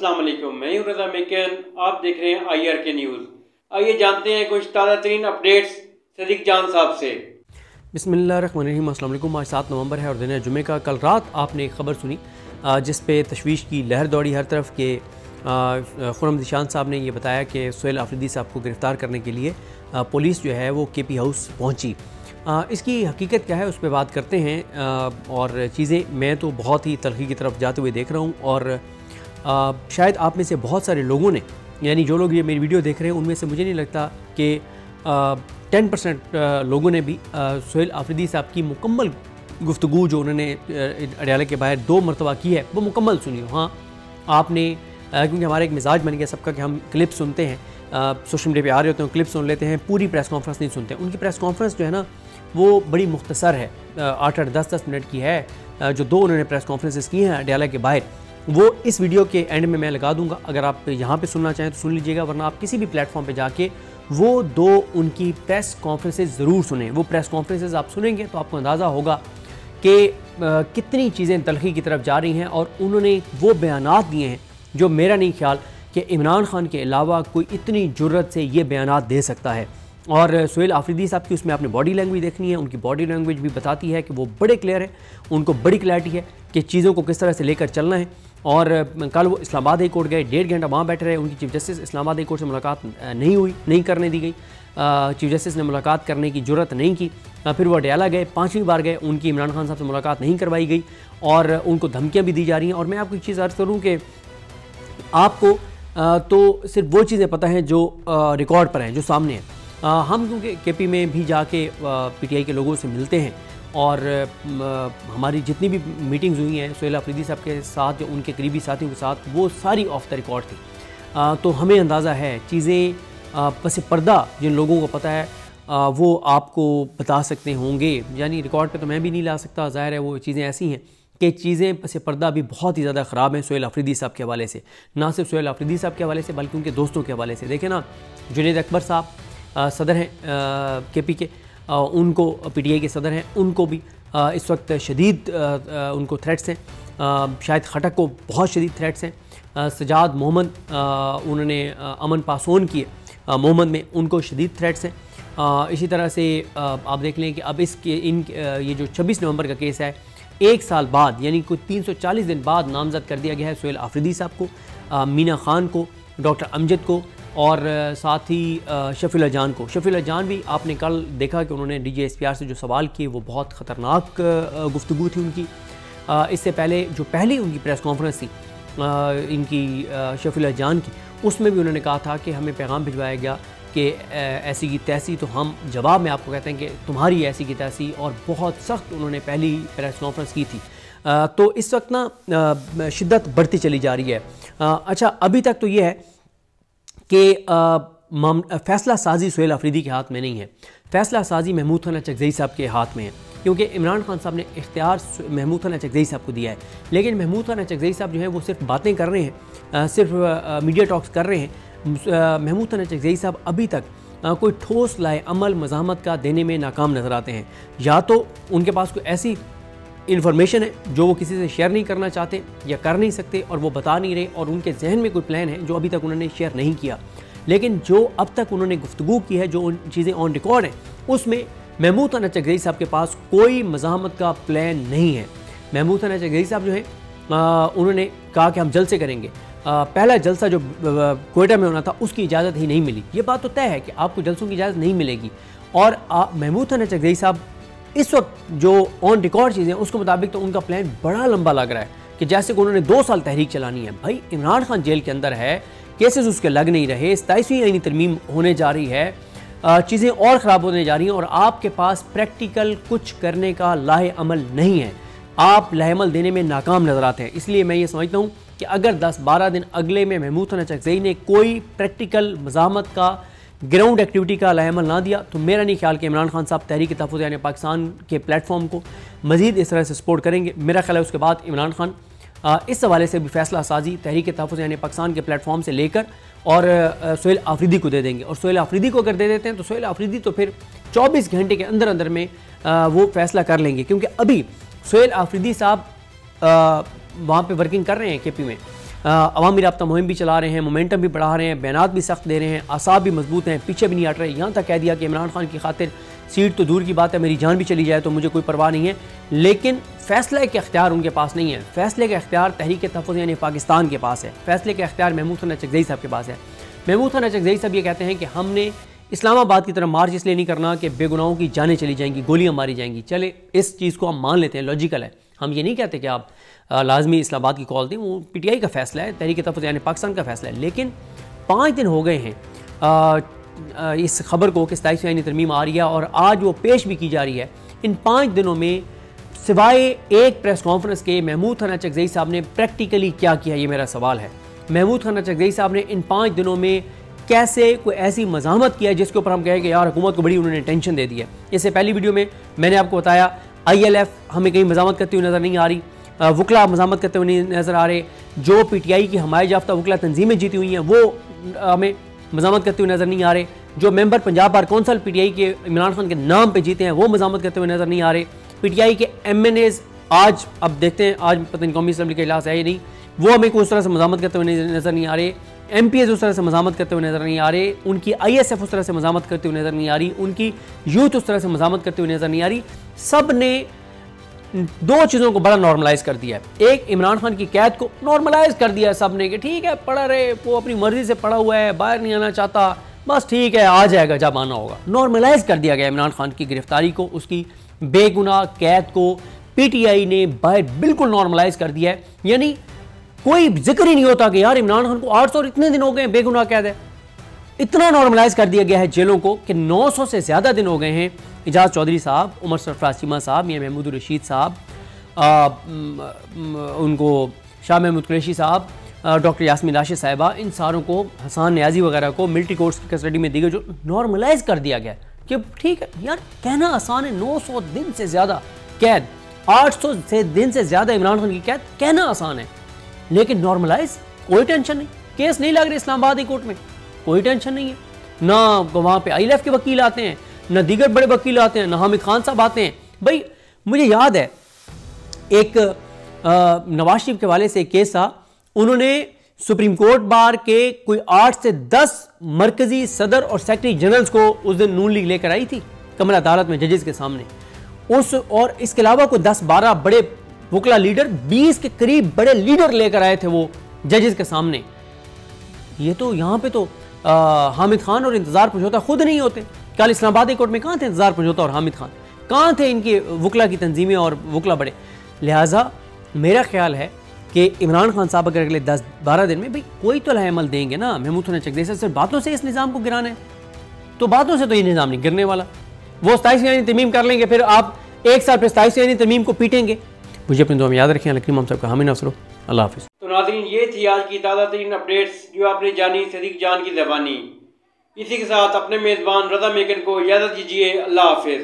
अस्सलाम वालेकुम, मैं हूं रज़ा मेकन। आप देख रहे हैं IRK न्यूज़। आइए जानते हैं कुछ ताज़ा तरीन अपडेट्स सदीक जान साहब से। बिस्मिल्लाहिर्रहमानिर्रहीम। अस्सलाम वालेकुम। आज 7 नवंबर है और दिन है जुमे का। कल रात आपने एक ख़बर सुनी जिस पे तशवीश की लहर दौड़ी हर तरफ के खुर्रम ज़ीशान साहब ने ये बताया कि सुहेल आफरीदी साहब को गिरफ़्तार करने के लिए पुलिस जो है वो KP हाउस पहुंची। इसकी हकीकत क्या है उस पर बात करते हैं। और चीज़ें मैं तो बहुत ही तलखी की तरफ जाते हुए देख रहा हूँ और शायद आप में से बहुत सारे लोगों ने, यानी जो लोग ये मेरी वीडियो देख रहे हैं उनमें से मुझे नहीं लगता कि 10% लोगों ने भी सुहेल आफरीदी साहब की मुकम्मल गुफ्तगू जो उन्होंने अडयाला के बाहर 2 मरतबा की है वो मुकम्मल सुनी हो। हाँ, आपने क्योंकि हमारा एक मिजाज बन गया सबका कि हम क्लिप सुनते हैं, सोशल मीडिया पे आ रहे होते हैं, क्लिप सुन लेते हैं, पूरी प्रेस कॉन्फ्रेंस नहीं सुनते। उनकी प्रेस कॉन्फ्रेंस जो है ना वो बड़ी मुख्तसर है, 8-8, 10-10 मिनट की है। जो 2 उन्होंने प्रेस कॉन्फ्रेंसेस की हैं अडयाला के बाहर, वो इस वीडियो के एंड में मैं लगा दूंगा। अगर आप यहाँ पे सुनना चाहें तो सुन लीजिएगा, वरना आप किसी भी प्लेटफॉर्म पे जाके वो 2 उनकी प्रेस कॉन्फ्रेंसेस ज़रूर सुनें। वो प्रेस कॉन्फ्रेंसेस आप सुनेंगे तो आपको अंदाज़ा होगा कि कितनी चीज़ें तलखी की तरफ जा रही हैं। और उन्होंने वो बयानात दिए हैं जो मेरा नहीं ख्याल कि इमरान खान के अलावा कोई इतनी जुर्रत से ये बयानात दे सकता है। और सुहेल आफरीदी साहब की उसमें आपने बॉडी लैंग्वेज देखनी है। उनकी बॉडी लैंग्वेज भी बताती है कि वो बड़े क्लियर है, उनको बड़ी क्लैरिटी है कि चीज़ों को किस तरह से लेकर चलना है। और कल वो इस्लामाबाद हाई कोर्ट गए, 1.5 घंटा वहाँ बैठे रहे। उनकी chief justice Islamabad high court से मुलाकात नहीं करने दी गई। चीफ जस्टिस ने मुलाकात करने की जुर्रत नहीं की। फिर वो अडयाला गए, 5वीं बार गए, उनकी इमरान खान साहब से मुलाकात नहीं करवाई गई और उनको धमकियाँ भी दी जा रही हैं। और मैं आपको एक चीज़ अर्ज़ करूँ कि आपको तो सिर्फ वो चीज़ें पता हैं जो रिकॉर्ड पर हैं, जो सामने हैं। हम क्योंकि KP में भी जाके PTI के लोगों से मिलते हैं और हमारी जितनी भी मीटिंग्स हुई हैं सुहेल आफरीदी साहब के साथ, जो उनके करीबी साथियों के साथ, वो सारी ऑफ द रिकॉर्ड थी। तो हमें अंदाज़ा है चीज़ें पस पर्दा जिन लोगों को पता है वो आपको बता सकते होंगे। यानी रिकॉर्ड पे तो मैं भी नहीं ला सकता, ज़ाहिर है वो चीज़ें ऐसी हैं कि चीज़ें पस पर्दा भी बहुत ही ज़्यादा ख़राब हैं सुहेल आफरीदी साहब के हवाले से। ना सिर्फ सुहेल आफरीदी साहब के हवाले से बल्कि उनके दोस्तों के हवाले से। देखें ना, जुनैद अकबर साहब सदर हैं KP के, उनको PTI के सदर हैं, उनको भी इस वक्त शदीद उनको थ्रेट्स हैं। शाहिद खटक को बहुत शदीद थ्रेट्स हैं। सजाद मोहम्मद, उन्होंने अमन पासोन किए मोहम्मद में, उनको शदीद थ्रेट्स हैं। इसी तरह से आप देख लें कि अब ये जो 26 नवंबर का केस है, 1 साल बाद यानी कोई 340 दिन बाद नामजद कर दिया गया है सुहेल आफरीदी साहब को, मीना खान को, डॉक्टर अमजद को और साथ ही शफीला जान को। शफीला जान भी आपने कल देखा कि उन्होंने DJ SPR से जो सवाल किए वो बहुत ख़तरनाक गुफ्तगू थी उनकी। इससे पहले जो पहली उनकी प्रेस कॉन्फ्रेंस थी इनकी शफीला जान की, उसमें भी उन्होंने कहा था कि हमें पैगाम भिजवाया गया कि ऐसी की तैसी, तो हम जवाब में आपको कहते हैं कि तुम्हारी ऐसी की तैसी, और बहुत सख्त उन्होंने पहली प्रेस कॉन्फ्रेंस की थी। तो इस वक्त ना शिद्दत बढ़ती चली जा रही है। अच्छा, अभी तक तो ये है कि फ़ैसला साजी सुहेल आफरीदी के हाथ में नहीं है, फ़ैसला साजी महमूद खान चकज़ई साहब के हाथ में है, क्योंकि इमरान खान साहब ने इख्तियार महमूद खान चकज़ई साहब को दिया है। लेकिन महमूद खान चकज़ई साहब जो है वो सिर्फ बातें कर रहे हैं, सिर्फ मीडिया टॉक्स कर रहे हैं। महमूद खान चकज़ई साहब अभी तक कोई ठोस लाए अमल मज़ाहमत का देने में नाकाम नज़र आते हैं। या तो उनके पास कोई ऐसी इन्फॉर्मेशन है जो वो किसी से शेयर नहीं करना चाहते या कर नहीं सकते और वो बता नहीं रहे, और उनके जहन में कोई प्लान है जो अभी तक उन्होंने शेयर नहीं किया। लेकिन जो अब तक उन्होंने गुफ्तगू की है, जो उन चीज़ें ऑन रिकॉर्ड हैं, उसमें महमूद खान चकज़ई साहब के पास कोई मज़ाहमत का प्लान नहीं है। महमूद खान चकज़ई साहब जो है उन्होंने कहा कि हम जलसे करेंगे। पहला जलसा जो क्वेटा में होना था उसकी इजाज़त ही नहीं मिली। ये बात तो तय है कि आपको जलसों की इजाज़त नहीं मिलेगी। और महमूद खान चकज़ई साहब इस वक्त जो ऑन रिकॉर्ड चीज़ें उसके मुताबिक तो उनका प्लान बड़ा लंबा लग रहा है कि जैसे कि उन्होंने 2 साल तहरीक चलानी है। भाई, इमरान खान जेल के अंदर है, केसेस उसके लग नहीं रहे, 27वीं आईनी तरमीम होने जा रही है, चीज़ें और ख़राब होने जा रही हैं, और आपके पास प्रैक्टिकल कुछ करने का लाहे अमल नहीं है। आप लाहे अमल देने में नाकाम नज़र आते हैं। इसलिए मैं ये समझता हूँ कि अगर 10-12 दिन अगले में महमूद खान चकज़ई ने कोई प्रैक्टिकल मज़ाहमत का, ग्राउंड एक्टिविटी का लाएमल ना दिया, तो मेरा नहीं ख्याल कि इमरान खान साहब तहरीक तहफ़्फ़ुज़ यानी पाकिस्तान के प्लेटफॉर्म को मज़ीद इस तरह से सपोर्ट करेंगे। मेरा ख्याल है उसके बाद इमरान खान इस हवाले से भी फ़ैसला साजी तहरीक तहफ़्फ़ुज़ यानी पाकिस्तान के प्लेटफॉर्म से लेकर और सुहेल आफरीदी को दे देंगे। और सुहेल आफरीदी को अगर दे देते हैं तो सुहेल आफरीदी तो फिर 24 घंटे के अंदर अंदर में वो फ़ैसला कर लेंगे, क्योंकि अभी सुहेल आफरीदी साहब वहाँ पे वर्किंग कर रहे हैं KP में। अवामी राब्ता मुहिम भी चला रहे हैं, मोमेंटम भी बढ़ा रहे हैं, बयानात भी सख्त दे रहे हैं, आसाब भी मजबूत हैं, पीछे भी नहीं हट रहे। यहाँ तक कह दिया कि इमरान खान की खातिर सीट तो दूर की बात है, मेरी जान भी चली जाए तो मुझे कोई परवाह नहीं है, लेकिन फैसले के अख्तियार उनके पास नहीं है। फैसले के अख्तियार तहरीक तहफ़्फ़ुज़ यानी पाकिस्तान के पास है। फैसले के अख्तियार महमूद खान अचकज़ई साहब के पास है। महमूद खान अचकज़ई साहब ये कहते हैं कि हमने इस्लामाबाद की तरफ मार्च इसलिए नहीं करना कि बेगुनाहों की जानें चली जाएंगी, गोलियाँ मारी जाएंगी। चले इस चीज़ को हम मान लेते हैं, लॉजिकल है। हम ये नहीं कहते कि आप लाजमी इस्लामाबाद की कॉल दें, वो PTI का फैसला है, तहरीक तहफ़्फ़ुज़ यानी पाकिस्तान का फैसला है। लेकिन 5 दिन हो गए हैं इस खबर को कि 27 आईनी तरमीम आ रही है और आज वो पेश भी की जा रही है। इन 5 दिनों में सिवाय एक प्रेस कॉन्फ्रेंस के महमूद खान अचकज़ई साहब ने प्रैक्टिकली क्या किया, ये मेरा सवाल है। महमूद खान अचकज़ई साहब ने इन 5 दिनों में कैसे कोई ऐसी मज़ामत किया है जिसके ऊपर हम कहें कि यार हुकूमत को बड़ी उन्होंने टेंशन दे दी है। इससे पहली वीडियो में मैंने आपको बताया ILF हमें कहीं मज़ामत करती हुई नज़र नहीं आ रही, वकला मज़ामत करते हुए नहीं नज़र आ रहे, जो PTI की हमायत याफ्ता वकला तंजीमें जीती हुई हैं वो हमें मज़ामत करते हुए नज़र नहीं आ रहे, जो member Punjab bar council PTI के इमरान खान के नाम पे जीते हैं वो मज़ामत करते हुए नज़र नहीं आ रहे। PTI के MNAs आज अब देखते हैं, आज पता नहीं कौमी असम्बली का इजलास है या नहीं, वो हमें कोई उस तरह से मज़ामत करते हुए नज़र नहीं आ रहे। MPs उस तरह से मज़ामत करते हुए नज़र नहीं आ रहे, उनकी ISF उस तरह से मज़ामत करते हुए नज़र नहीं आ रही, उनकी यूथ उस तरह से मज़ामत करते हुए नज़र नहीं आ रही। सब ने 2 चीज़ों को बड़ा नॉर्मलाइज कर दिया है। एक, इमरान खान की कैद को नॉर्मलाइज कर दिया है सब ने कि ठीक है पढ़ा रहे, वो अपनी मर्जी से पढ़ा हुआ है, बाहर नहीं आना चाहता, बस ठीक है आ जाएगा जब आना होगा। नॉर्मलाइज कर दिया गया इमरान खान की गिरफ्तारी को, उसकी बेगुनाह कैद को PTI ने बाहर बिल्कुल नॉर्मलाइज कर दिया है। यानी कोई जिक्र ही नहीं होता कि यार इमरान खान को 800 और इतने दिन हो गए बेगुनाह कैद है। इतना नॉर्मलाइज कर दिया गया है जेलों को कि 900 से ज़्यादा दिन हो गए हैं इजाज़ चौधरी साहब, उमर सरफराज चीमा साहब, या महमूद रशीद साहब, उनको शाह महमूद कुरैशी साहब, डॉक्टर यास्मीन राशिद साहिबा, इन सारों को, हसान न्याजी वगैरह को मिलिट्री कोर्ट्स की कस्टडी में दी गई, जो नॉर्मलाइज कर दिया गया कि ठीक है यार कहना आसान है। 900 दिन से ज़्यादा कैद, 800 से दिन से ज़्यादा इमरान खान की कैद कहना आसान है, लेकिन नॉर्मलाइज कोई टेंशन नहीं। केस नहीं लग रहे इस्लामाबाद हाई कोर्ट में, कोई टेंशन नहीं है। ना वहाँ पे ILF के वकील आते हैं, ना दीगर बड़े वकील आते हैं, ना हामिद खान साहब आते हैं। भाई मुझे याद है एक नवाज शरीफ के वाले से एक केस था, उन्होंने सुप्रीम कोर्ट बार के कोई 8 से 10 मरकजी सदर और सेक्रेटरी जनरल्स को उस दिन नून लीग लेकर आई थी कमरा अदालत में जजेस के सामने, और इसके अलावा कोई 10-12 बड़े वकला लीडर, 20 के करीब बड़े लीडर लेकर आए थे वो जजेस के सामने। ये तो यहाँ पे तो हामिद खान और इंतजार पहुंचोता खुद नहीं होते। कल इस्लामाबाद हाई कोर्ट में कहाँ थे इंतजार पहुंचोता और हामिद खान, कहाँ थे इनके वकला की तंजीमें और वकला बड़े। लिहाजा मेरा ख्याल है कि इमरान खान साहब अगर अगले 10-12 दिन में भाई कोई तो अमल देंगे ना, महमूद खान अचकज़ई सिर्फ बातों से इस निज़ाम को गिराना है, तो बातों से तो ये निज़ाम नहीं गिरने वाला। वो 27 यानी तरमीम कर लेंगे, फिर आप 1 साल फिर 27 यानी तरमीम को पीटेंगे। मुझे अपनी दुआ में याद रखें। लकीम हम सबका हामी नसरो। अल्लाह हाफिज़। तो नाज़रीन, ये थी आज की ताज़ा तरीन अपडेट्स जो आपने जानी सदीक जान की ज़बानी। इसी के साथ अपने मेज़बान रज़ा मेकन को इजाज़त दीजिए। अल्लाह हाफिज़।